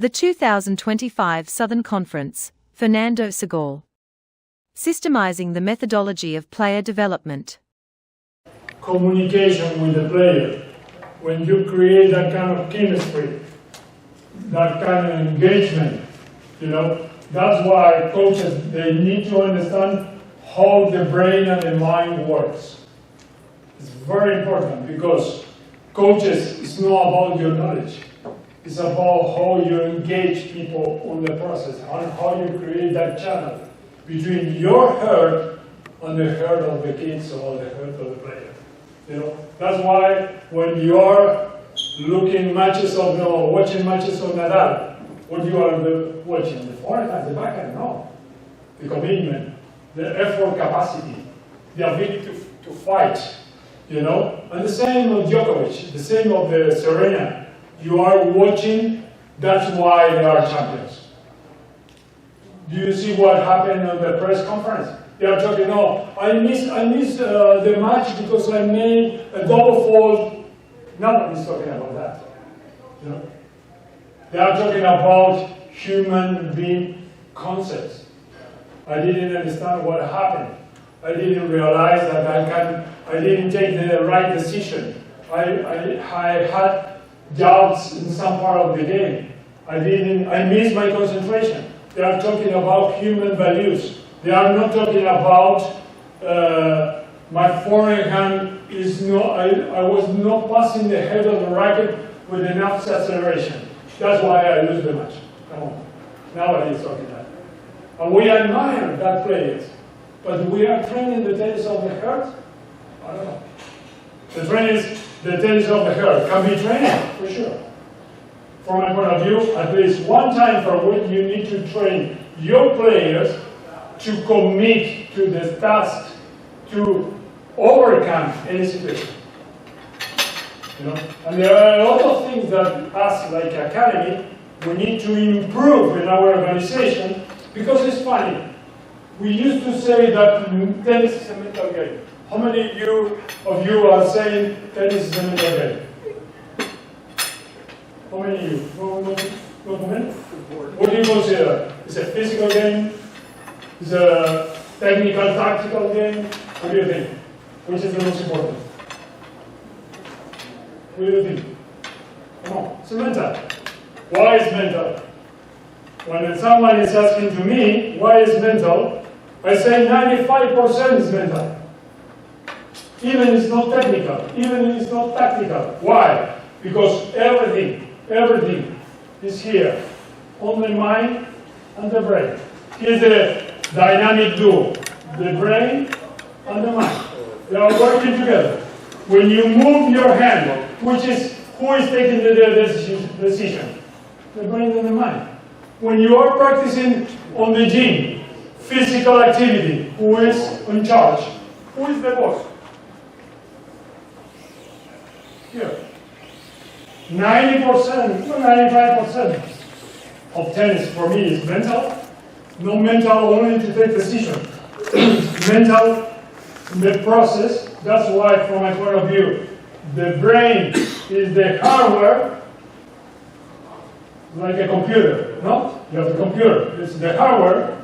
The 2025 Southern Conference, Fernando Segal Systemizing the Methodology of Player Development. Communication with the player. When you create that kind of chemistry, that kind of engagement, that's why coaches, they need to understand how the brain and the mind works. It's very important because coaches, it's not about your knowledge. It's about how you engage people on the process, and how you create that channel between your herd and the herd of the kids or the herd of the player. That's why when you are watching matches of Nadal, what you are watching, the forehand, the backhand, no. The commitment, the effort capacity, the ability to fight, And the same of Djokovic, the same of the Serena. You are watching, that's why they are champions. Do you see what happened on the press conference? They are talking, I missed the match because I made a double fault. Nobody's talking about that. They are talking about human being concepts. I didn't understand what happened. I didn't realize that I didn't take the right decision. I had doubts in some part of the game. I missed my concentration. They are talking about human values. They are not talking about my forehand is not. I was not passing the head of the racket with enough acceleration. That's why I lose the match. Come on. Nobody is talking that. And we admire that players. But we are training the tennis of the heart? I don't know. The tennis of the heart can be trained, for sure. From my point of view, at least one time per week you need to train your players to commit to the task to overcome any situation. And there are a lot of things that us, like Academy, we need to improve in our organization because it's funny. We used to say that tennis is a mental game. How many of you are saying tennis is a mental game? How many of you? Not many? What do you consider? Is it a physical game? Is it a technical, tactical game? What do you think? Which is the most important? What do you think? Come on, it's mental. Why is mental? When someone is asking to me, why is mental? I say 95% is mental. Even it's not technical, even it's not tactical. Why? Because everything is here, on the mind and the brain. Here's the dynamic duo, the brain and the mind. They are working together. When you move your hand, who is taking the decision? The brain and the mind. When you are practicing on the gym, physical activity, who is in charge? Who is the boss? Here. 95% of tennis for me is mental. No mental only to take decision. Mental, the process. That's why, from my point of view, the brain is the hardware, like a computer. No? You have the computer. It's the hardware.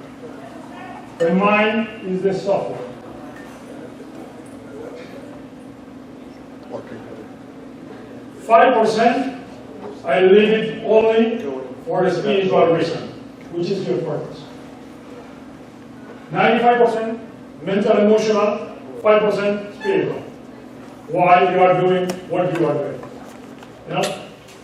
The mind is the software. 5%, I leave it only for a spiritual reason, which is your purpose. 95% mental, emotional, 5% spiritual. Why you are doing what you are doing.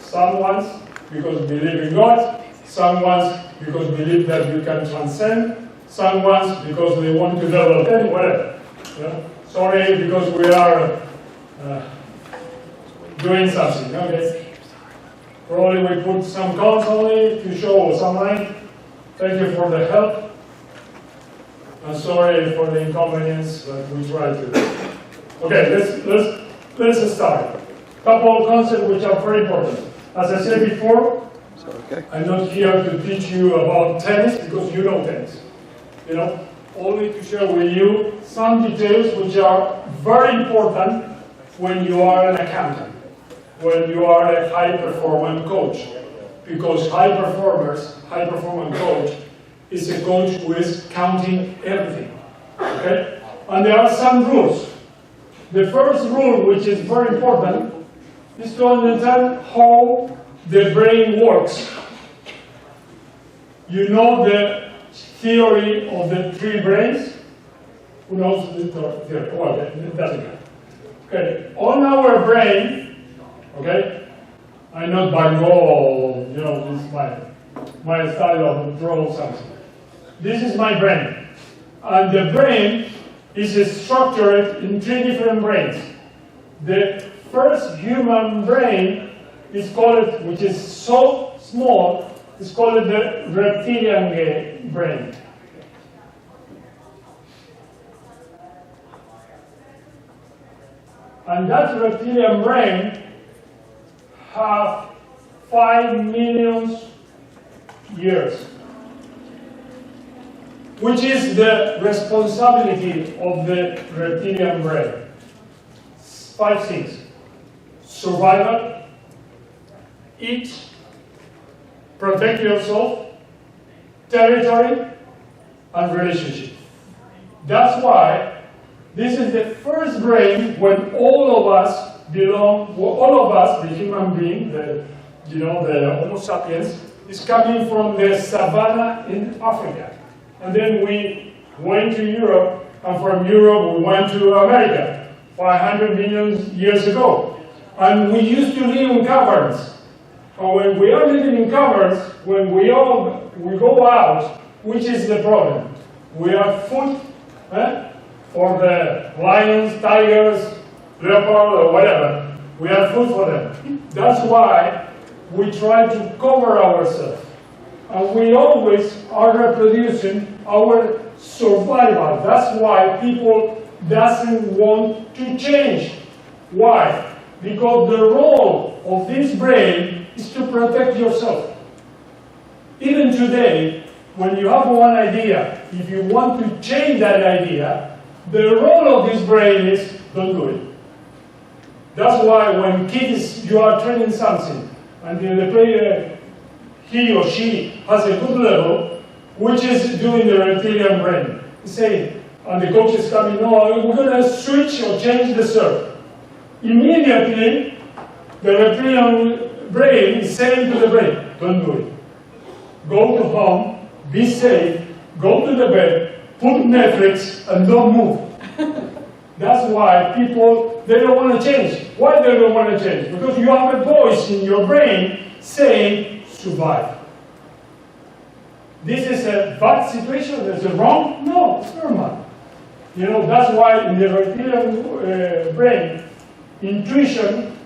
Some ones because believe in God, some ones because believe that you can transcend, some ones because they want to develop it, whatever. Sorry, because we are doing something, okay? Probably we put some cones only to show some light. Thank you for the help. I'm sorry for the inconvenience, but we try to. Okay, let's start. Couple of concepts which are very important. As I said before, I'm not here to teach you about tennis because you know tennis. Only to share with you some details which are very important when you are an accountant, when you are a high-performance coach. because high performance coach is a coach who is counting everything. Okay? And there are some rules. The first rule, which is very important, is to understand how the brain works. You know the theory of the three brains? Who knows the theory? Well, it doesn't matter. Okay, on our brain, okay, I'm not Van Gogh, you know, this is my style of draw something. This is my brain. And the brain is structured in three different brains. The first human brain is called, which is so small, is called the reptilian brain. And that reptilian brain has 5 million years, which is the responsibility of the reptilian brain. 5 things: survival, eat, protect yourself, territory, and relationship. That's why this is the first brain when all of us belong, all of us, the human being, the Homo sapiens, is coming from the savannah in Africa. And then we went to Europe, and from Europe we went to America 500 million years ago. And we used to live in caverns. And when we are living in caverns, when we go out, which is the problem? We have food for the lions, tigers, leopard, or whatever. We have food for them. That's why we try to cover ourselves. And we always are reproducing our survival. That's why people doesn't want to change. Why? Because the role of this brain is to protect yourself. Even today, when you have one idea, if you want to change that idea, the role of this brain is don't do it. That's why when kids, you are training something, and the player, he or she has a good level, which is doing the reptilian brain. Say, and the coach is coming, no, we're going to switch or change the serve. Immediately, the reptilian brain is saying to the brain, don't do it. Go to home, be safe, go to the bed, put Netflix, and don't move. That's why people, they don't want to change. Why they don't want to change? Because you have a voice in your brain saying, survive. This is a bad situation, is it wrong? No, it's normal. You know, that's why in the reptilian brain, intuition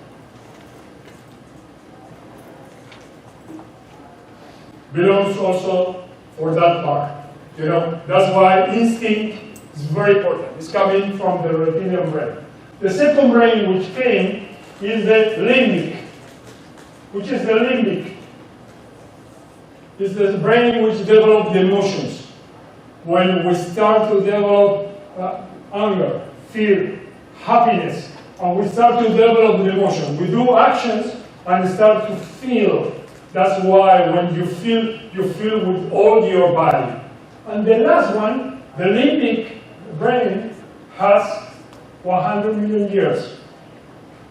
belongs also for that part. You know, that's why instinct is very important. It's coming from the reptilian brain. The second brain which came is the limbic. Which is the limbic? It's the brain which develops the emotions. When we start to develop anger, fear, happiness, and we start to develop the emotion, we do actions and start to feel. That's why when you feel with all your body. And the last one, the limbic brain, has 100 million years.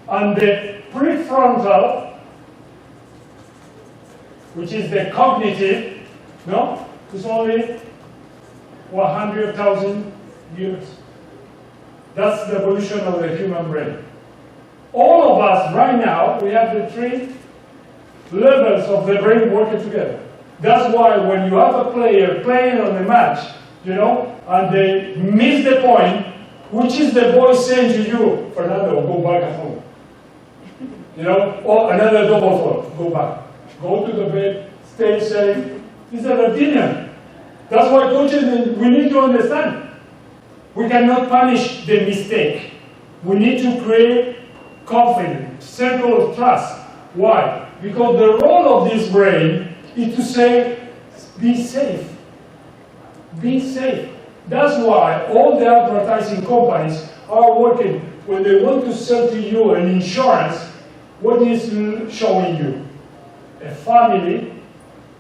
And the prefrontal, which is the cognitive, no, is only 100,000 years. That's the evolution of the human brain. All of us right now, we have the three levels of the brain working together. That's why when you have a player playing on a match, you know, and they miss the point, which is the voice saying to you, Fernando, go back at home. You know, or another double fault, go back. Go to the bed, stay safe. It's a reptilian. That's why coaches, we need to understand. We cannot punish the mistake. We need to create confidence, circle of trust. Why? Because the role of this brain is to say, be safe. Be safe. That's why all the advertising companies are working. When they want to sell to you an insurance, what is showing you? a family,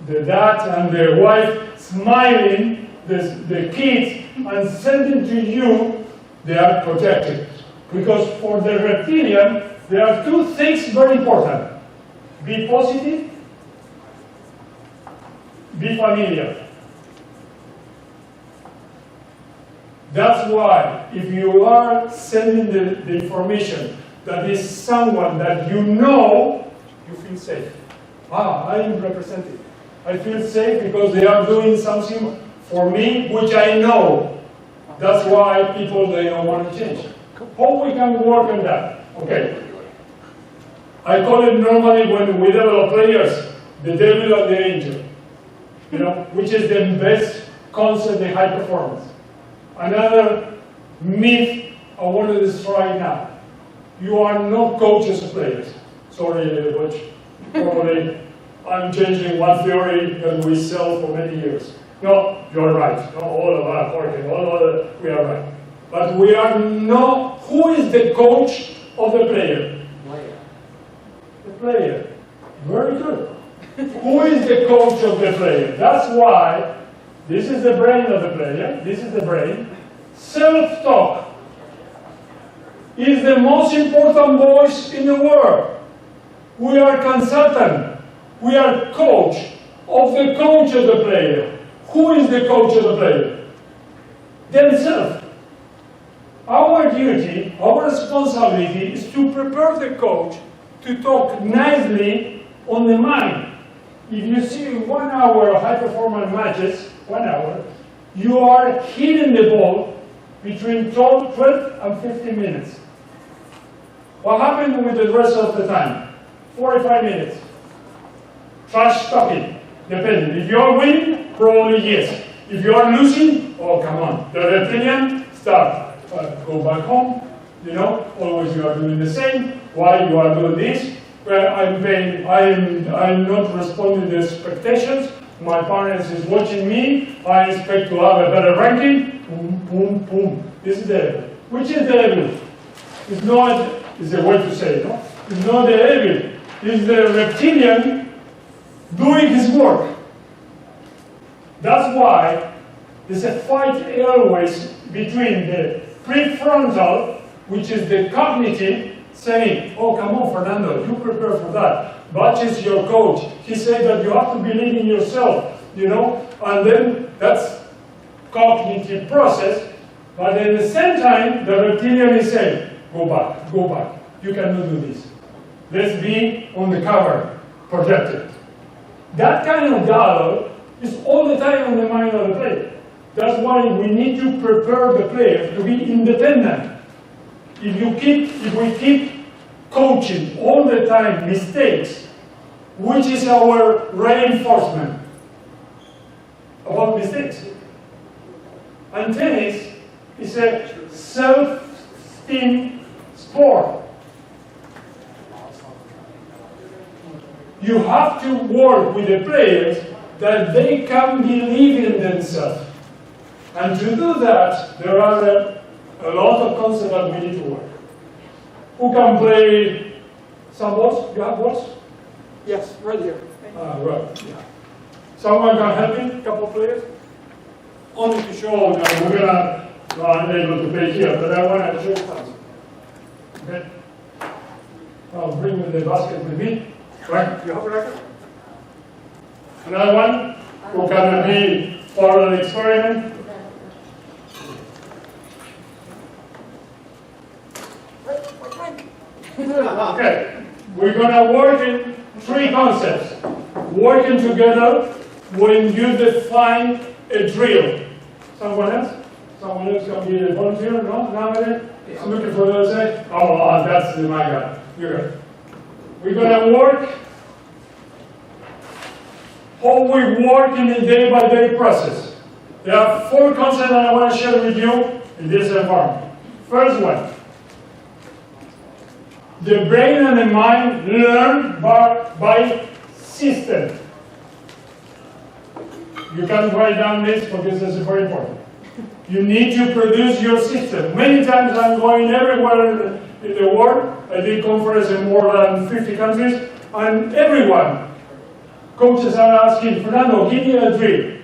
the dad and the wife smiling, the kids, and sending to you, they are protected. Because for the reptilian, there are two things very important. Be positive, be familiar. That's why, if you are sending the information that is someone that you know, you feel safe. Ah, I am represented. I feel safe because they are doing something for me which I know. That's why people, they don't want to change. How we can work on that? Okay. I call it normally when we develop players, the devil and the angel. You know, which is the best concept in high performance. Another myth I want to destroy now. You are not coaches of players. Sorry, Butch. Probably I'm changing one theory that we sell for many years. No, you're right. No, all of us working, all of us, we are right. But we are not. Who is the coach of the player? The player. Very good. Who is the coach of the player? That's why this is the brain of the player. This is the brain. Self-talk is the most important voice in the world. We are consultant. We are coach of the coach of the player. Who is the coach of the player? Themselves. Our duty, our responsibility is to prepare the coach to talk nicely on the mind. If you see 1 hour of high-performance matches, 1 hour, you are hitting the ball between 12 and 15 minutes. What happened with the rest of the time? 45 minutes. Trash talking, depending. If you're winning, probably yes. If you're losing, oh, come on. The reptilian, start. Go back home. You know, always you are doing the same. Why you are doing this? Well, I'm not responding to expectations. My parents is watching me. I expect to have a better ranking. Boom, boom, boom. This is the evil. Which is the evil? It's not, it's a way to say it, no? It's not the evil. It's the reptilian doing his work. That's why there's a fight always between the prefrontal, which is the cognitive, saying, oh, come on, Fernando, you prepare for that. Butch is your coach. He said that you have to believe in yourself, you know, and then that's cognitive process. But at the same time, the reptilian is saying, go back, you cannot do this. Let's be on the cover, protected. That kind of dialogue is all the time on the mind of the player. That's why we need to prepare the player to be independent. If we keep coaching all the time mistakes, which is our reinforcement about mistakes. And tennis is a self-esteem sport. You have to work with the players that they can believe in themselves. And to do that, there are a lot of concepts that we need to work. Who can play some balls? You have balls? Yes, right here. Right. Yeah. Someone can help me? A couple of players? Only to show that we're gonna. No, I'm able to play here, but I want to show something. Okay. I'll bring the basket with me. Right? You have a racket? Another one who can be part of the experiment. Okay, we're going to work in 3 concepts. Working together when you define a drill. Someone else? Someone else can be a volunteer? No? Nobody? I'm looking for the other side. Oh, that's my guy. You're good. We're going to work how we work in a day-by-day process. There are 4 concepts that I want to share with you in this environment. First one. The brain and the mind learn by system. You can write down this because this is very important. You need to produce your system. Many times I'm going everywhere in the world. I did conferences in more than 50 countries, and everyone coaches are asking, Fernando, give me a drill.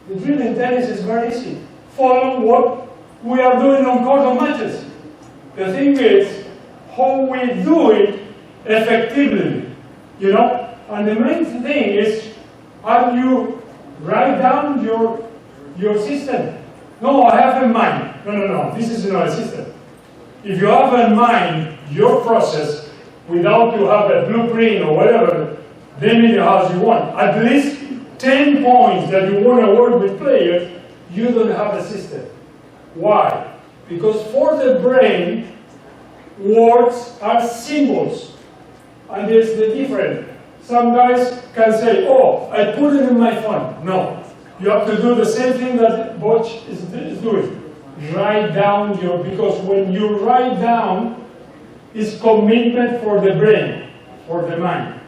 The drill in tennis is very easy. Follow what we are doing on court of matches. The thing is, how we do it effectively, you know? And the main thing is, how you write down your system. No, I have in mind. No, this is not a system. If you have in mind your process, without you have a blueprint or whatever, name it as you want, at least 10 points that you want to work with players, you don't have a system. Why? Because for the brain, words are symbols. And there's the difference. Some guys can say, oh, I put it in my phone. No. You have to do the same thing that Butch is doing. Write down because when you write down, it's commitment for the brain, for the mind.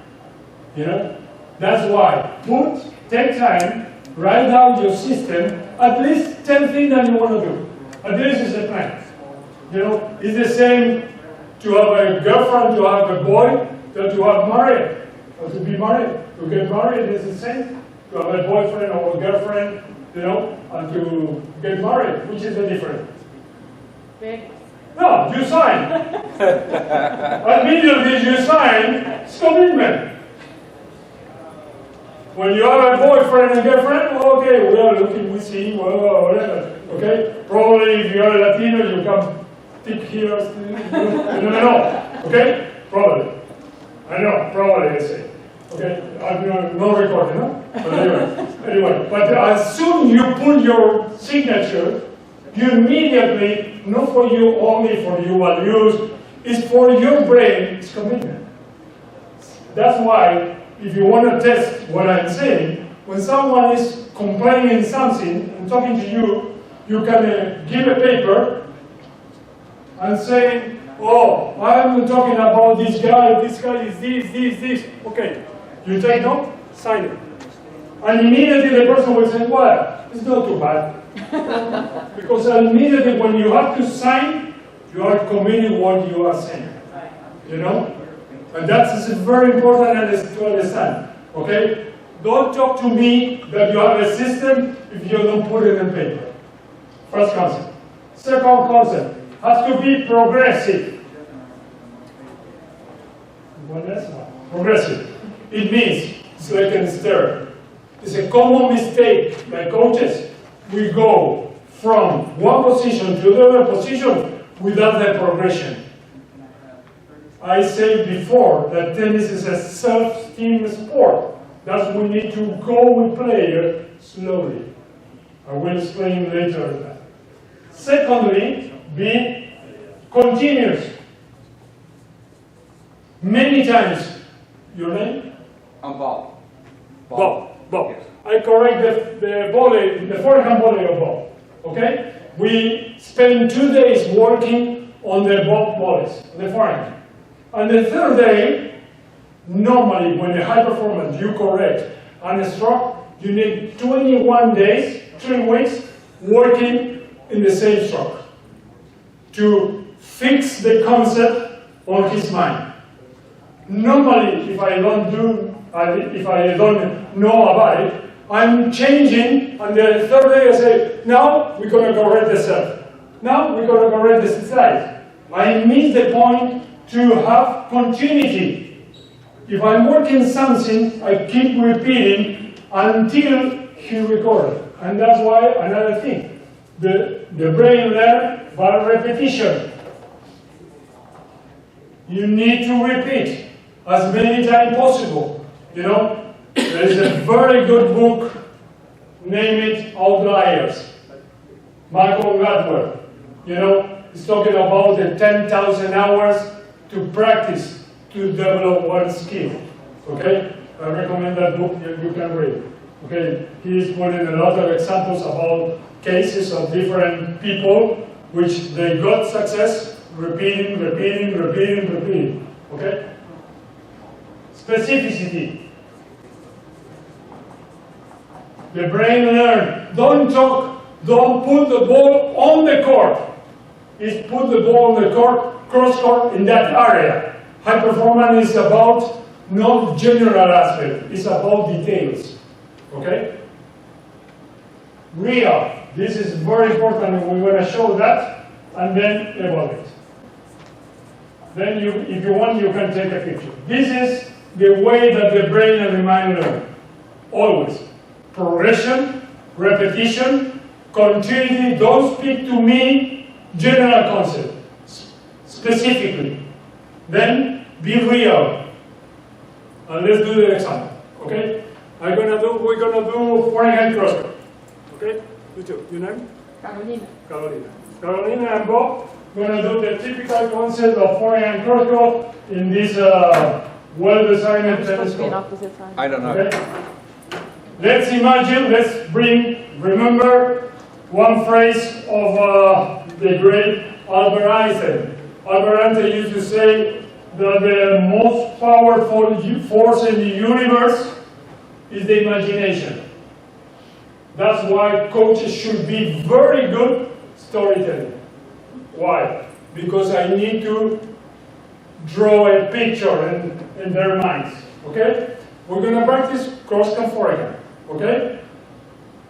You know? That's why. Take time, write down your system, at least 10 things that you want to do. At least it's a plan. You know, it's the same to have a girlfriend, to have a boy, that to have married, or to be married. To get married is the same. To have a boyfriend or a girlfriend, you know, and to get married, which is the difference? Big. No, you sign. Immediately you sign, it's commitment. When you have a boyfriend and girlfriend, okay, we are looking, we see, whatever, okay? Probably if you are Latino, you come tick here, you never know, okay? Probably. I know, probably I say. Okay, no recording, no? But anyway, but as soon you put your signature, you immediately, not for you only, for your values, it's for your brain, it's commitment. That's why, if you want to test what I'm saying, when someone is complaining something and talking to you, you can give a paper and say, oh, I'm talking about this guy is this. Okay, you take note, sign it. And immediately the person will say, well, it's not too bad. Because immediately when you have to sign, you are committing what you are saying. You know? And that is very important to understand. Okay? Don't talk to me that you have a system if you don't put it in paper. First concept. Second concept has to be progressive. Progressive. It means it's like a stair. It's a common mistake by coaches. We go from one position to the other position without the progression. I said before that tennis is a self-esteem sport. That's we need to go with player slowly. I will explain later that. Secondly, be continuous. Many times. Your name? I'm Bob. Bob. Yes. I correct the volley, the forehand volley of Bob. Okay? We spend 2 days working on the Bob volleys, the forehand. And the third day, normally when the high performance you correct and a stroke, you need 21 days, 3 weeks, working in the same stroke to fix the concept on his mind. Normally, if I don't know about it, I'm changing, and the third day I say, now we're going to correct the self. Now we're going to correct the slide. I miss the point to have continuity. If I'm working something, I keep repeating until he records. And that's why another thing, the brain learns by repetition. You need to repeat as many times possible. You know, there is a very good book, name it Outliers. Michael Gladwell. You know, he's talking about the 10,000 hours to practice to develop one skill. Okay? I recommend that book, you can read. Okay? He's putting a lot of examples about cases of different people which they got success repeating. Okay? Specificity. The brain learns. Don't talk, don't put the ball on the court. It's put the ball on the court, cross court, in that area. High performance is about not general aspect. It's about details. Okay? Real. This is very important, and we're going to show that, and then evaluate. Then, if you want, you can take a picture. This is the way that the brain and the mind learn. Always. Progression, repetition, continuity. Don't speak to me general concept. Specifically. Then, be real. And let's do the example. Okay? We're gonna do forehand crosscut. Okay? You two. Your name? Carolina. Carolina. Carolina and Bob gonna do the typical concept of forehand crosscut in this well-designed tennis court. I don't know. Okay? Let's imagine, remember one phrase of the great Albert Einstein. Albert Einstein used to say that the most powerful force in the universe is the imagination. That's why coaches should be very good storytelling. Why? Because I need to draw a picture in their minds. Okay? We're going to practice cross-cut forehand. Okay?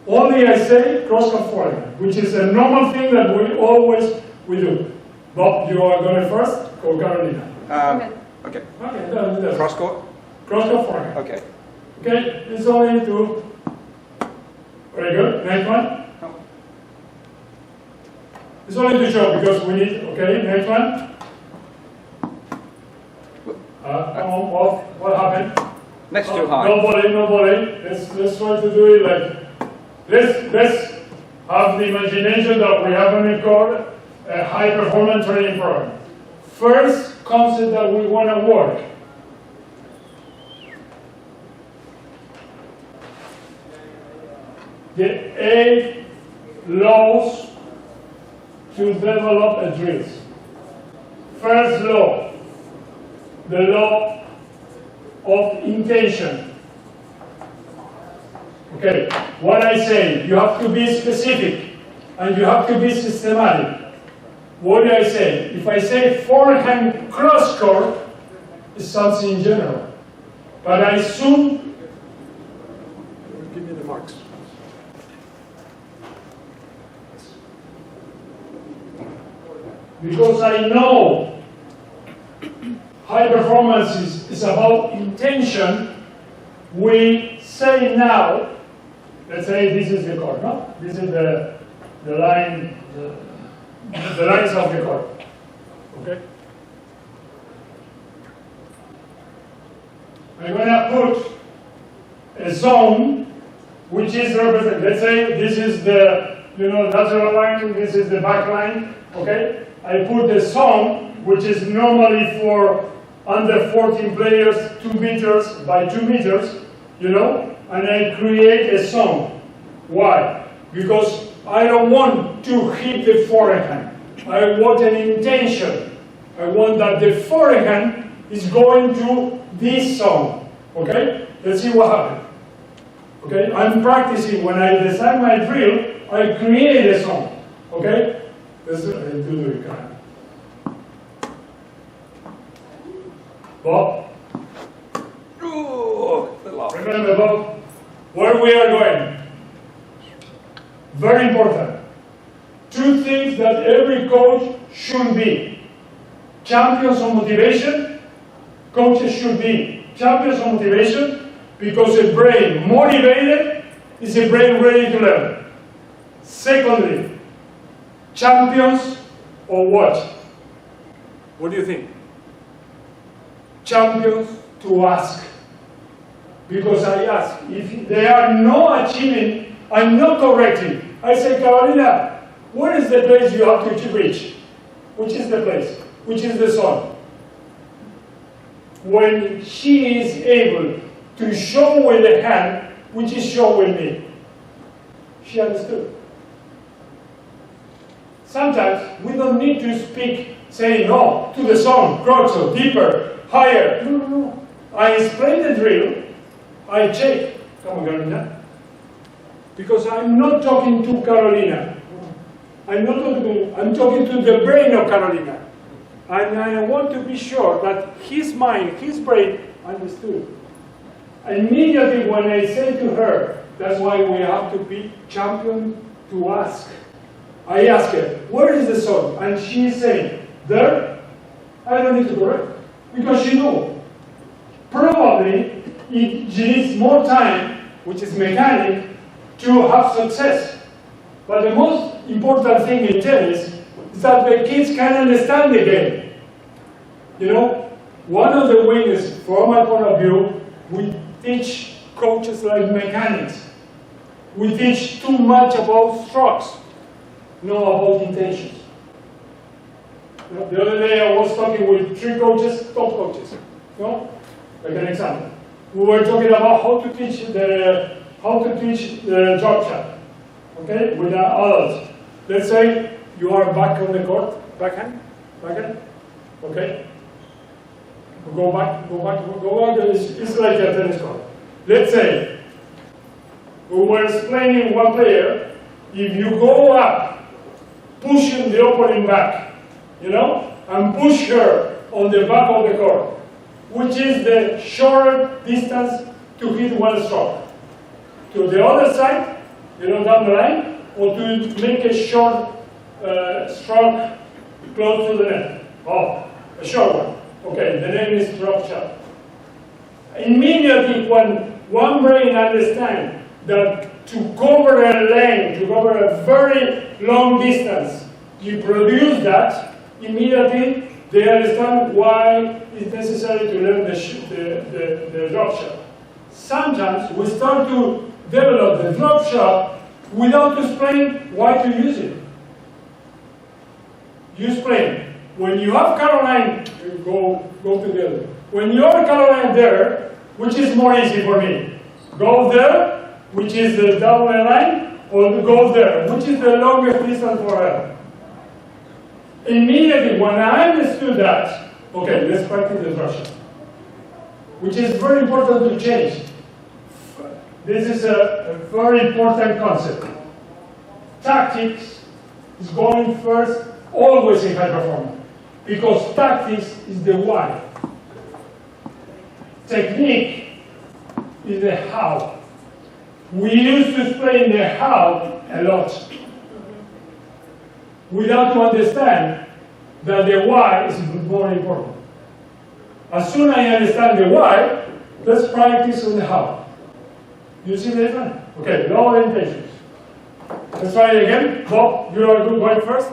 Only I say cross-cut forehand, which is a normal thing that we do. Bob, you are going first, or Carolina? Okay. Okay, Cross-court? Cross-cut forehand. Okay. Okay, it's only to... Very good. Next one. No. It's only to show because we need... Okay, next one. Come on, Bob. What happened? Next too high. Nobody. Let's try to do it like... Let's have the imagination that we have on the court a high-performance training program. First concept that we want to work. The 8 laws to develop a drill. First law, the law of intention. Okay, what I say, you have to be specific and you have to be systematic. What do I say? If I say forehand cross court, it's something general. But I assume, give me the marks. Because I know high performance is about intention, we say now, let's say this is the court, no? This is the line, the lines of the court. Okay? I'm going to put a zone which is represented. Let's say this is the natural line, this is the back line. Okay? I put the zone, which is normally for under 14 players, 2 meters by 2 meters, and I create a zone. Why? Because I don't want to hit the forehand. I want an intention. I want that the forehand is going to this zone. Okay? Let's see what happens. Okay? I'm practicing. When I design my drill, I create a zone. Okay? Let's do it. Bob? Remember, Bob, where we are going. Very important. 2 things that every coach should be. Champions of motivation. Coaches should be champions of motivation because a brain motivated is a brain ready to learn. Secondly, champions of what? What do you think? Champions to ask. Because I ask, if they are not achieving, I'm not correcting. I say, Carolina, what is the place you have to reach? Which is the place? Which is the zone? When she is able to show with the hand, which is showing me, she understood. Sometimes we don't need to speak, say no, to the zone, cross, deeper, higher. No. I explain the drill, I check. Come on, Carolina. Because I'm not talking to Carolina. I'm talking to the brain of Carolina. And I want to be sure that his mind, his brain, understood. Immediately when I say to her, that's why we have to be champion to ask. I ask her, where is the sun? And she is saying, there? I don't need to correct, because she knows. Probably it needs more time, which is mechanic, to have success. But the most important thing in tennis is that the kids can understand the game. You know, one of the ways, from my point of view, we teach coaches like mechanics. We teach too much about strokes, not about intentions. The other day I was talking with 3 coaches, top coaches. No? Like an example. We were talking about how to teach the drop shot. Okay, with adults. Let's say you are back on the court, backhand. Okay. Go back. It's like a tennis court. Let's say we were explaining one player. If you go up, pushing the opponent back, you know, and push her on the back of the court, which is the short distance to hit one stroke. To the other side, you know, down the line, or to make a short stroke close to the net. Oh, a short one. Okay, the name is drop shot. Immediately when one brain understands that to cover a lane, to cover a very long distance, you produce that, immediately they understand why it's necessary to learn the drop shot. Sometimes we start to develop the drop shot without explaining why to use it. You explain. When you have Caroline, you go together. When you have Caroline there, which is more easy for me? Go there, which is the down the line, or go there, which is the longest distance for her. Immediately, when I understood that, okay, let's practice the drop shot, which is very important to change. This is a very important concept. Tactics is going first, always in high performance, because tactics is the why. Technique is the how. We used to explain the how a lot, without to understand that the why is more important. As soon as I understand the why, let's practice on the how. You see the difference? Okay, lower intentions. Let's try it again. Bob, you are good going first?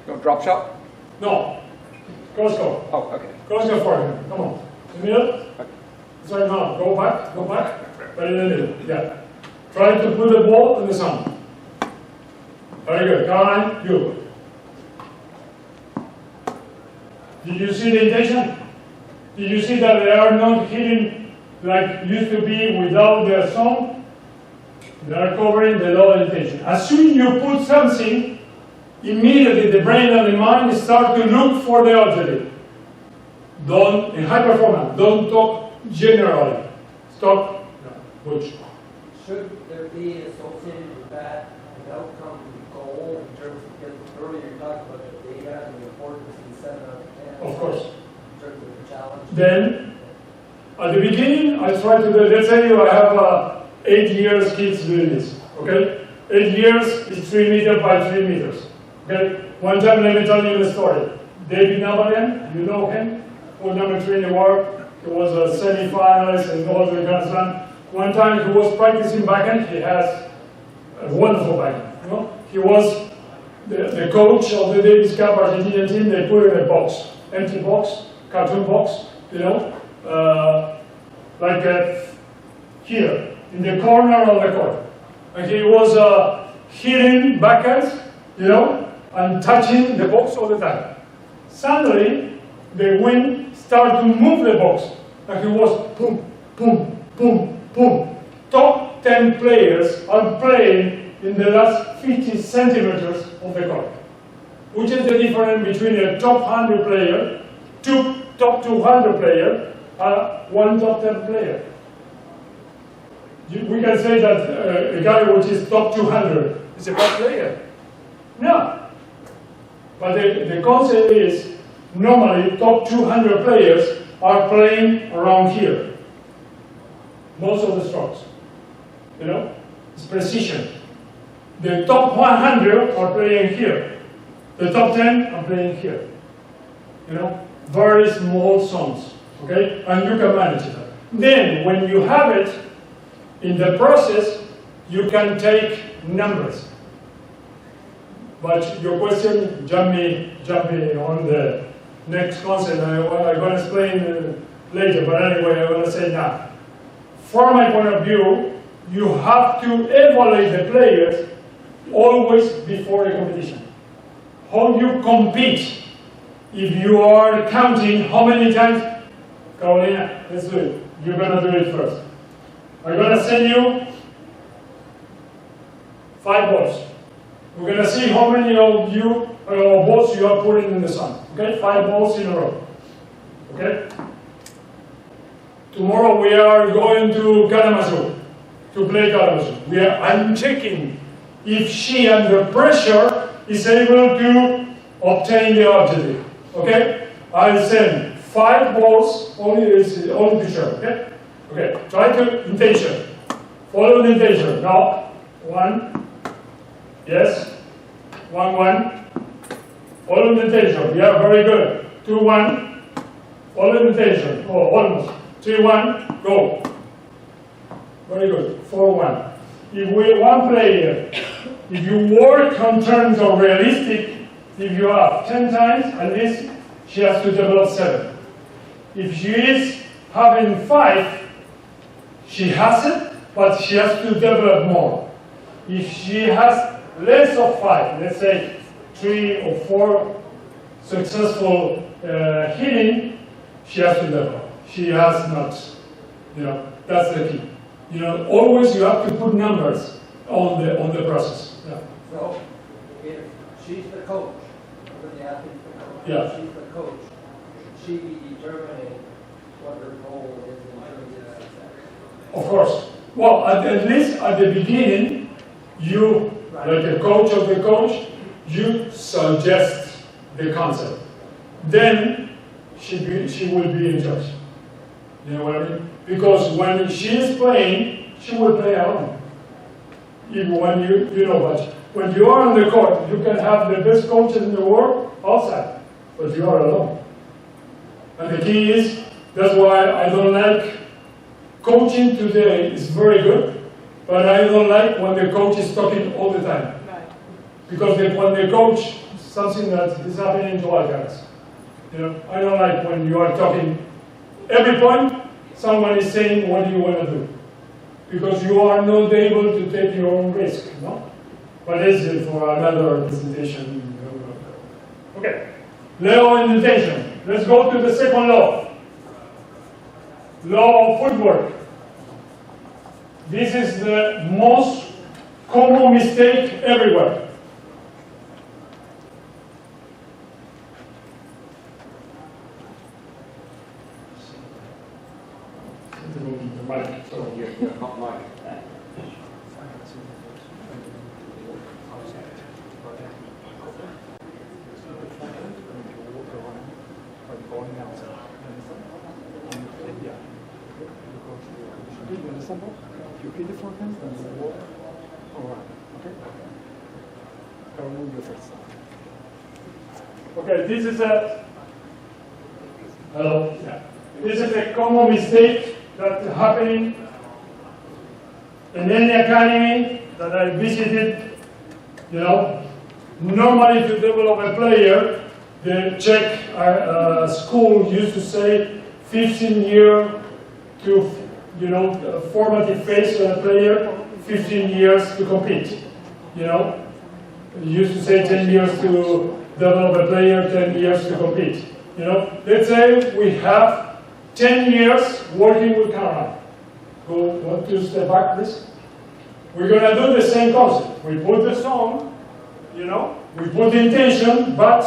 No drop shot? No. Cross go. Oh, okay. Cross go forward. Come on. In the middle? Sorry, no. Go back. But in the middle. Yeah. Try to put the ball in the sun. Very good. Caroline, you. Did you see the intention? Did you see that they are not hitting like used to be without their song? They are covering the lower intention. As soon as you put something, immediately the brain and the mind start to look for the objective. Don't, in high performance, don't talk generally. Stop. Which? Should there be associated with that an outcome goal in terms of, because earlier you talked about the data and the importance in 7 out of 10? Of course. In terms of the challenge. Then, at the beginning, I try to do, let's say I have 8 years kids doing this, okay? 8 years is 3 meters by 3 meters, okay? One time, let me tell you the story. David Navarian, you know him, who was number 3 in the world. He was a semi-finalist and all the Grand Slam. One time he was practicing backhand. He has a wonderful backhand. You know? He was the coach of the Davis Cup Argentinian team. They put him in a box, empty box, cartoon box, you know, like here, in the corner of the court. And he was hitting backhands, you know, and touching the box all the time. Suddenly, the wind started to move the box. And he was boom, boom, boom, boom. Top 10 players are playing in the last 50 centimeters of the court. Which is the difference between a top 100 player, two top 200 player, and one top 10 player. We can say that a guy which is top 200 is a bad player. No. But the concept is, normally top 200 players are playing around here. Most of the strokes. You know? It's precision. The top 100 are playing here. The top 10 are playing here. You know? Very small songs. Okay? And you can manage it. Then, when you have it, in the process, you can take numbers. But your question jumped me on the next concept. I'm going to explain later, but anyway, I'm going to say now. From my point of view, you have to evaluate the players always before the competition. How you compete. If you are counting how many times, Carolina, let's do it. You're going to do it first. I'm going to send you 5 balls. We're going to see how many of you balls you are putting in the sun. Okay, 5 balls in a row. Okay. Tomorrow we are going to Kalamazoo to play Kalamazoo. I'm checking if she, under pressure, is able to obtain the objective. Okay. I'll send 5 balls only to show. Okay. Okay. Try to intention. Follow the intention. Now, 1. Yes. 1, 1. Follow the intention. Yeah, very good. 2, 1. Follow the intention. Oh, almost. 3, 1. Go. Very good. 4, 1. If we one player, if you work on terms of realistic, if you have 10 times, at least she has to develop 7. If she is having 5, she has it, but she has to develop more. If she has less of 5, let's say 3 or 4 successful hitting, she has to develop. She has not, that's the key. Always you have to put numbers on the process. Yeah. So, if she's the coach, or the athlete's the coach, yeah. she's the coach, should she be determining what her goal is in terms of success? Of course. Well, at least at the beginning, you, like a coach of the coach, you suggest the concept. Then she will be in charge. You know what I mean? Because when she is playing, she will play alone. Even when but when you are on the court, you can have the best coaches in the world outside, but you are alone. And the key is, that's why I don't like coaching today is very good, but I don't like when the coach is talking all the time. Right. Because when the coach, something that is happening to all guys. I don't like when you are talking. Every point, someone is saying, what do you want to do? Because you are not able to take your own risk, no? But this is for another presentation. Okay. Law of intention. Let's go to the second law. Law of footwork. This is the most common mistake everywhere. You hit the forehand and then walk around. Okay? I'll move the first time. Okay, this is a hello. Yeah. This is a common mistake that's happening in any academy that I visited. Normally to develop a player, the Czech school used to say 15 years to formative phase of a player, 15 years to compete. You used to say 10 years to develop a player, 10 years to compete. Let's say we have 10 years working with Caroline. Go 1, 2 step back, please. We're going to do the same concept. We put the song, we put the intention, but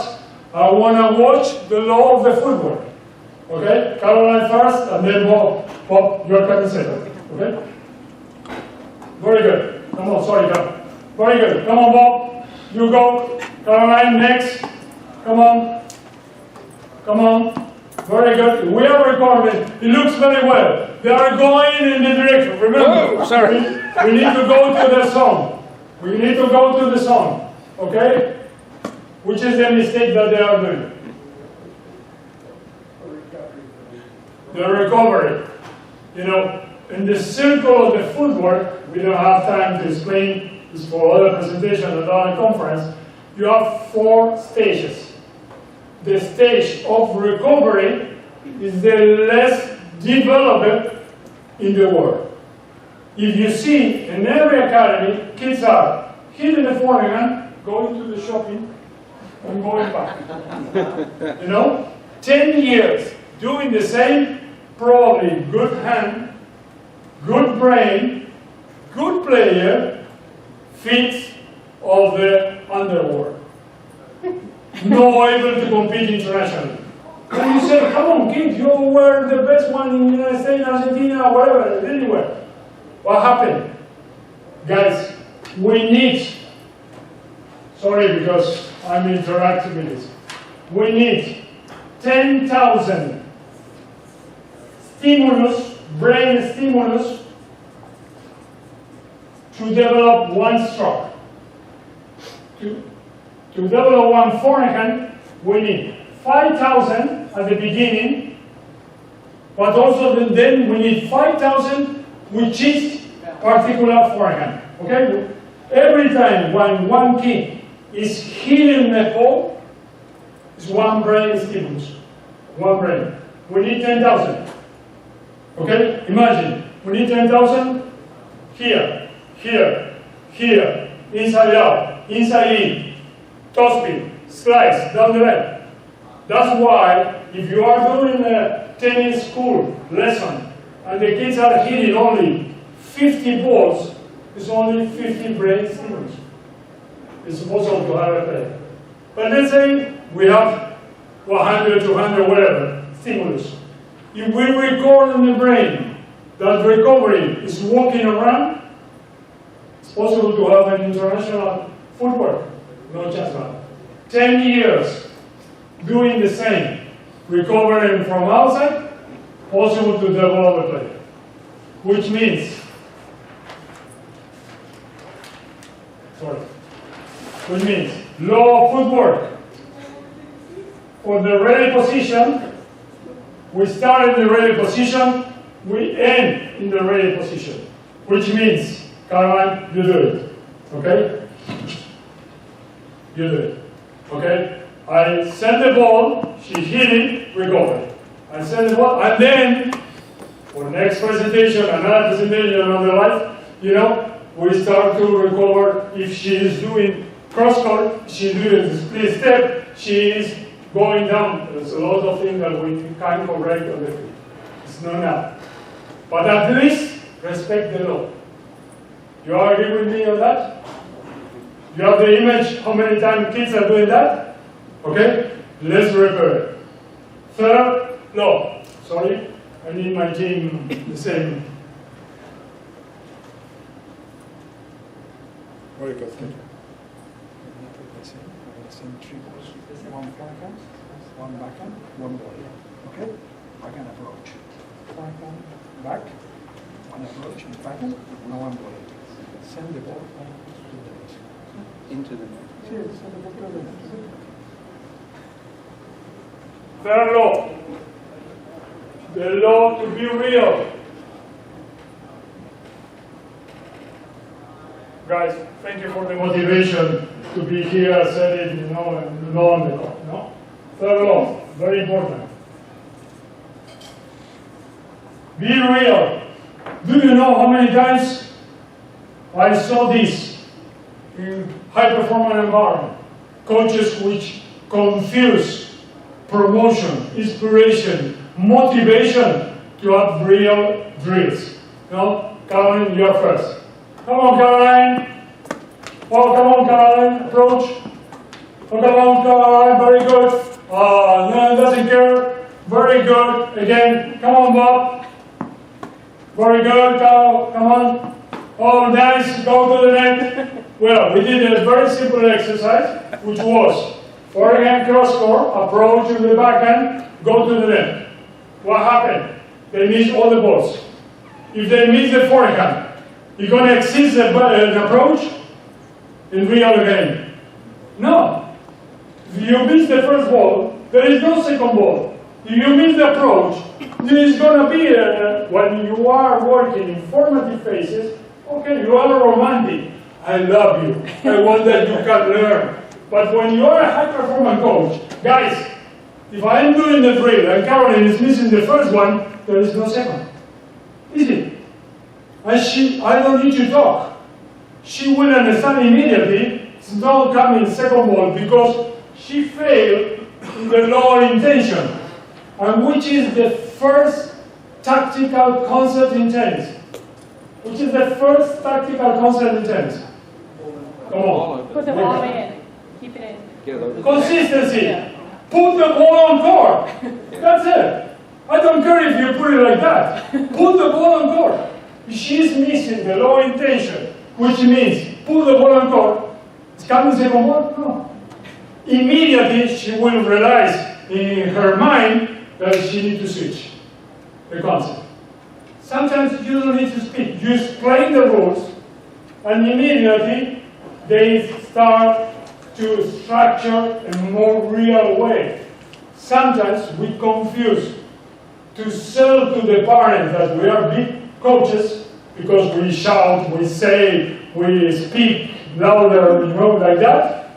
I want to watch the law of the footwork. Okay? Caroline first, and then Bob, you're coming second. Okay? Very good. Come on, sorry, come. Very good. Come on, Bob. You go. Caroline, next. Come on. Come on. Very Very good. We are recording. It looks very well. They are going in the direction. Remember, Oh, sorry. we need to go to the song. We need to go to the song. Okay? Which is the mistake that they are doing. The recovery. You know, in the circle of the footwork, we don't have time to explain this for other presentation at other conference. You have 4 stages. The stage of recovery is the less developed in the world. If you see in every academy, kids are hitting the forehand, going to the shopping, and going back. You know, 10 years doing the same, probably good hand, good brain, good player, fit of the underworld. No able to compete internationally. And you say, come on kids, you were the best one in the United States, Argentina, wherever, anywhere. What happened? Guys, we need, sorry because I'm interactive with this, we need 10,000 stimulus, brain stimulus, to develop one stroke. To develop one forehand, we need 5,000 at the beginning, but also then we need 5,000 which is particular forehand. Okay? Every time when one kid is hitting the ball, it's one brain stimulus. One brain. We need 10,000. Okay? Imagine, we need 10,000 here, here, here, inside out, inside in, topspin, slice, down the leg. That's why, if you are doing a tennis school lesson, and the kids are hitting only 50 balls, it's only 50 brain stimulus. It's possible to have a play. But let's say we have 100, 200, whatever, stimulus. If we record in the brain that recovery is walking around, it's possible to have an international footwork. No chance of that. 10 years doing the same, recovering from outside, possible to develop a play. Which means, law of footwork. For the ready position, we start in the ready position, we end in the ready position. Which means, Caroline, you do it. Okay? You do it. Okay? I send the ball, she hit it, recover. I send the ball, and then, for next presentation, another presentation, another life, you know, we start to recover. If she is doing cross-court, she is doing split step, she is going down. There's a lot of things that we can correct on the field. It's not enough. But at least, respect the law. You agree with me on that? You have the image, how many times kids are doing that? Okay? Let's repair. Third law. Sorry, I need my team the same. Very good, thank you. Same 3 balls. One forehand, one backhand, one volley. Okay? Backhand approach. Forehand, back, one approach, and backhand, and one volley. Send the ball Into the net. send the ball to the net. Third law. The law to be real. Guys, thank you for the motivation to be here, said it, you know, and know on the court, no? Third law, very important. Be real. Do you know how many times I saw this in high-performance environment? Coaches which confuse promotion, inspiration, motivation to have real drills. No? Caroline, you're first. Come on, Caroline. Oh, come on, Caroline. Approach. Oh, come on, Caroline. Very good. Oh, no, doesn't care. Very good. Again. Come on, Bob. Very good. Come on. Oh, nice. Go to the net. Well, we did a very simple exercise, which was forehand cross court, approach to the backhand, go to the net. what happened? They miss all the balls. If they miss the forehand, you're going to exceed the approach in real game. No. If you miss the first ball, there is no second ball. If you miss the approach, there is going to be, when you are working in formative phases, okay, you are romantic. I love you. I want that you can learn. But when you are a high-performance coach, guys, if I am doing the drill and Caroline is missing the first one, there is no second. Easy. And I don't need to talk. She will understand immediately it's not coming second ball because she failed in the lower intention. And which is the first tactical concept in tennis? Which is the first tactical concept in tennis? Come on. Put the ball in. Keep it in. Consistency. Yeah. Put the ball on court. That's it. I don't care if you put it like that. Put the ball on court. She's missing the low intention, which means put the ball on court. It's coming second ball? No. Immediately she will realize in her mind that she needs to switch the concept. Sometimes you don't need to speak. You explain the rules, and immediately they start to structure a more real way. Sometimes we confuse to sell to the parents that we are big coaches because we shout, we say, we speak louder, like that,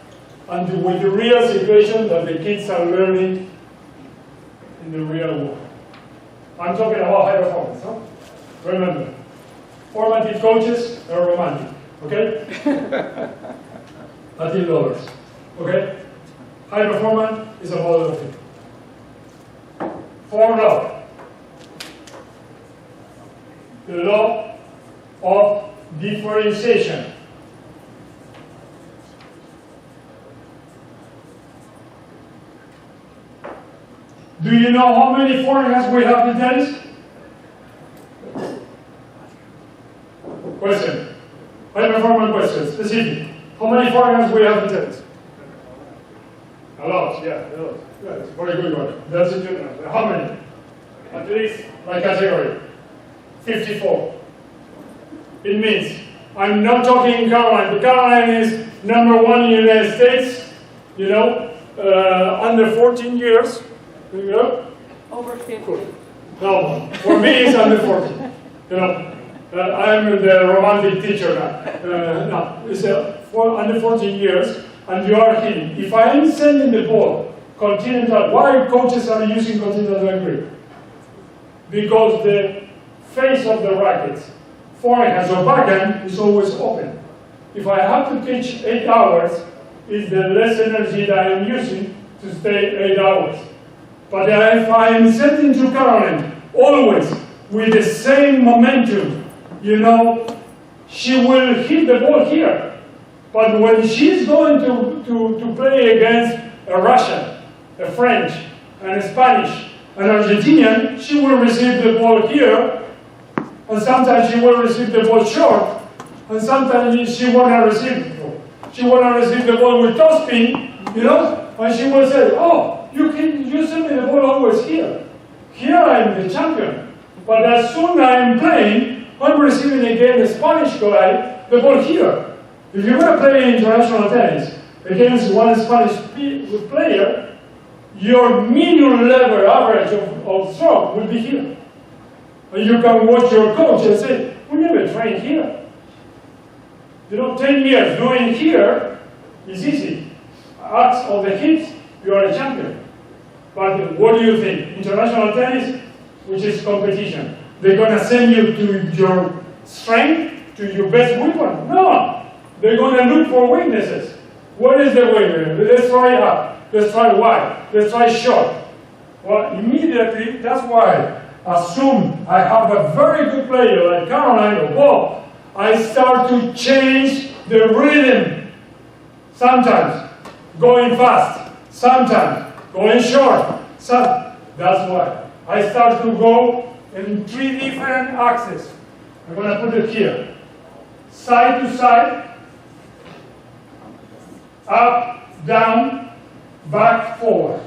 and with the real situation that the kids are learning in the real world. I'm talking about high performance, no? Remember, formative coaches are romantic, okay? Until dollars, okay? High performance is a whole other thing. Fourth law. The law of differentiation. Do you know how many forehands we have in tennis? Question. High performance question, specific. How many forehands we have in tennis? A lot, yeah, a lot. Yeah, it's a very good one. That's it. How many? At least by category. 54. It means, I'm not talking Caroline. Caroline is #1 in the United States, under 14 years. Over 50. No, for me it's under 14. I'm the romantic teacher now. No, it's under 14 years, and you are hitting. If I am sending the ball continental, why coaches are using continental grip? Because the face of the racket, forehand or backhand, is always open. If I have to pitch 8 hours, it's the less energy that I'm using to stay 8 hours. But if I am sending to Caroline always with the same momentum, she will hit the ball here. But when she's going to play against a Russian, a French, and a Spanish, an Argentinian, she will receive the ball here, and sometimes she will receive the ball short, and sometimes she won't receive the ball. She won't receive the ball with topspin, and she will say, oh, you send me the ball always here. Here I am the champion. But as soon as I am playing, I'm receiving again the Spanish guy, the ball here. If you're going to play international tennis against one Spanish player, your medium level average of stroke will be here. And you can watch your coach and say, we never train here. 10 years doing here is easy. Acts of the hips, you are a champion. But what do you think? International tennis, which is competition, they're going to send you to your strength, to your best weapon? No. They're going to look for weaknesses. What is the weakness? Let's try up. Let's try wide. Let's try short. Well, immediately, that's why, assume I have a very good player like Caroline or Bob, I start to change the rhythm. Sometimes going fast, sometimes going short. That's why I start to go in 3 different axes. I'm going to put it here. Side to side, up, down, back, forward.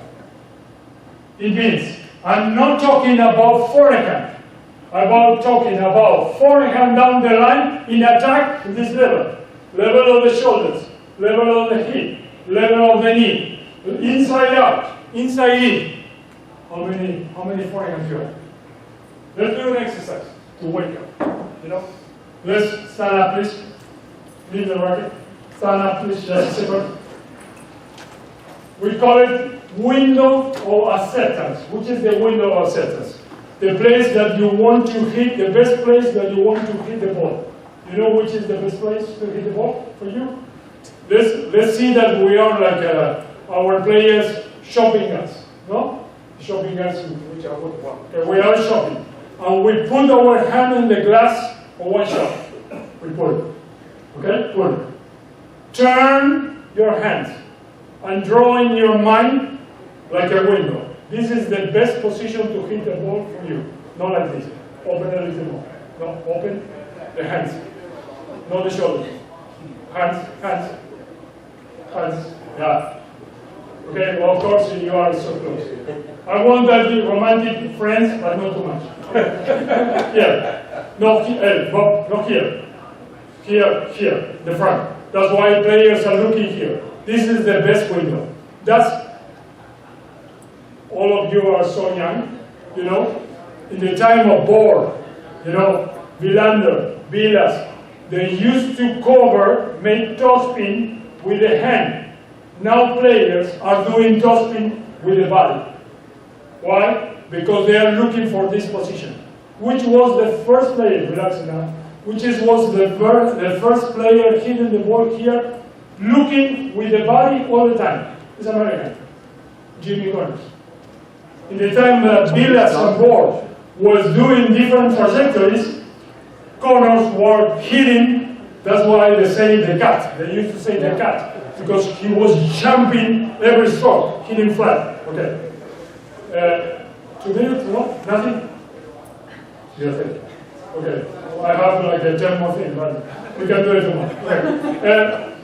It means I'm not talking about forehand. I'm talking about forehand down the line in attack in this level. Level of the shoulders, level of the hip, level of the knee, inside out, inside in. How many forehands you have? Let's do an exercise to wake up. You know? Let's stand up, please. Leave the racket. Stand up, please, just a second. We call it window of acceptance. Which is the window of acceptance? The place that you want to hit, the best place that you want to hit the ball. You know which is the best place to hit the ball for you? Let's see that we are like our players shopping us. No? Shopping us, which are what? Okay, we are shopping. And we put our hand in the glass for one shot. We put it. Okay? Put it. Turn your hands and draw in your mind like a window. This is the best position to hit the ball for you. Not like this. Open a little more. No, open the hands. Not the shoulders. Hands, hands, hands. Yeah. Okay, well, of course, you are so close. I want that you romantic friends, but not too much. Here. No, Bob, not here. Here, the front. That's why players are looking here. This is the best window. That's, all of you are so young, you know. In the time of Bohr, you know, Villander, Vilas, they used to cover, make topspin with the hand. Now players are doing topspin with the body. Why? Because they are looking for this position. Which was the first player, relax now, was the first player hitting the ball here, looking with the body all the time. It's American, Jimmy Connors. In the time that Vilas and Bohr was doing different trajectories, Connors were hitting, that's why they say the cat. They used to say the cat, because he was jumping every stroke, hitting flat. Okay. 2 minutes? No? Nothing? Yes. Okay. I have like 10 more things, but we can do it tomorrow. Okay.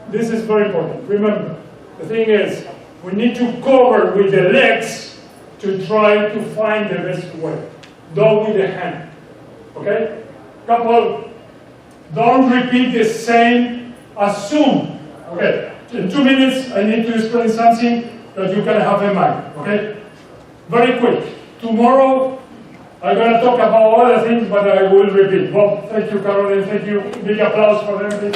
This is very important. Remember, the thing is, we need to cover with the legs to try to find the best way. Don't with the hand. Okay? Couple, don't repeat the same, assume. Okay? In 2 minutes, I need to explain something that you can have in mind. Okay? Very quick. Tomorrow, I'm going to talk about other things, but I will repeat. Bob, thank you, Caroline. Thank you. Big applause for them.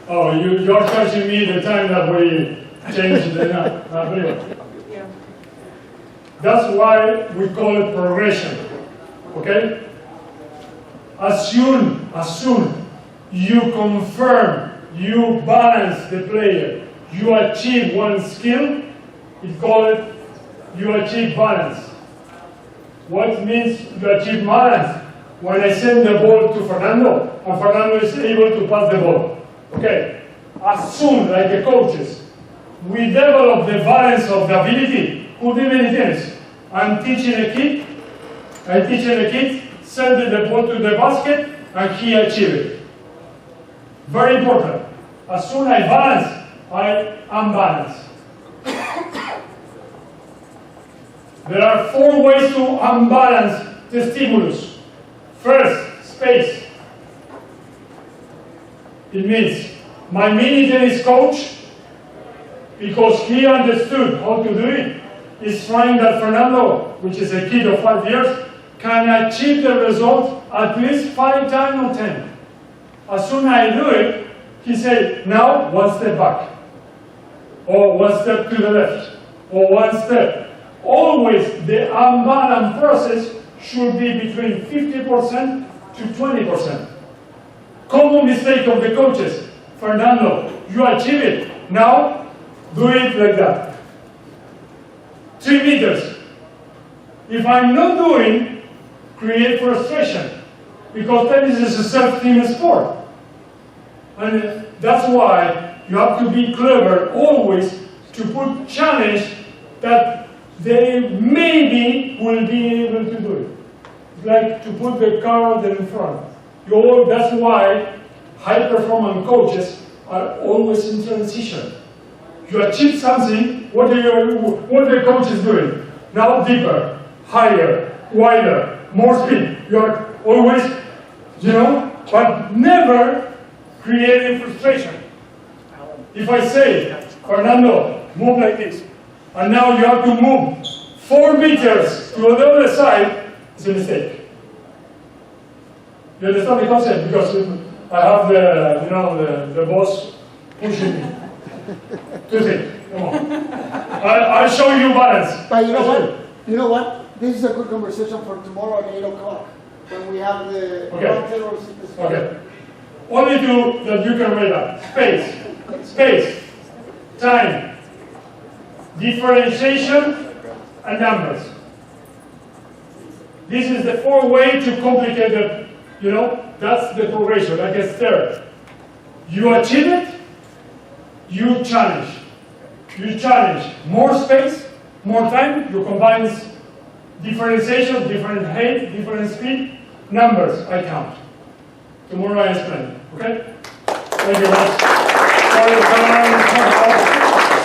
Oh, you're charging me the time that we changed the night. That's why we call it progression. Okay? As soon you confirm, you balance the player, you achieve one skill, we call it you achieve balance. What means you achieve balance? When I send the ball to Fernando, and Fernando is able to pass the ball. Okay, as soon, like the coaches, we develop the balance of the ability. Who did many things? I'm teaching a kid, sending the ball to the basket, and he achieved it. Very important. As soon as I balance, I unbalance. There are 4 ways to unbalance the stimulus. First, space. It means my mini tennis coach, because he understood how to do it, is trying that Fernando, which is a kid of 5 years, can achieve the result at least 5 times or 10. As soon as I do it, he said, now 1 step back, or 1 step to the left, or 1 step. Always the unbalanced process should be between 50% to 20%. Common mistake of the coaches. Fernando, you achieve it. Now, do it like that. 3 meters. If I'm not doing, create frustration. Because tennis is a self-team sport. And that's why you have to be clever always to put challenge that they maybe will be able to do it. It's like to put the card in front. That's why high-performance coaches are always in transition. you achieve something, what the coach is doing? Now deeper, higher, wider, more speed. You are always, but never creating frustration. If I say, Fernando, move like this, and now you have to move 4 meters to the other side, it's a mistake. You understand the concept? Because I have the boss pushing me. Tuesday, come on. I'll show you balance. But you know what? You know what? This is a good conversation for tomorrow at 8 o'clock when we have the roundtable discussion. Okay. Only two that you can write up. Space, time, differentiation, and numbers. This is the 4 way to complicate it. That's the progression, like a stair. You achieve it, you challenge. You challenge more space, more time, you combine differentiation, different height, different speed, numbers, I count. Tomorrow I explain, okay? Thank you very much. Sorry,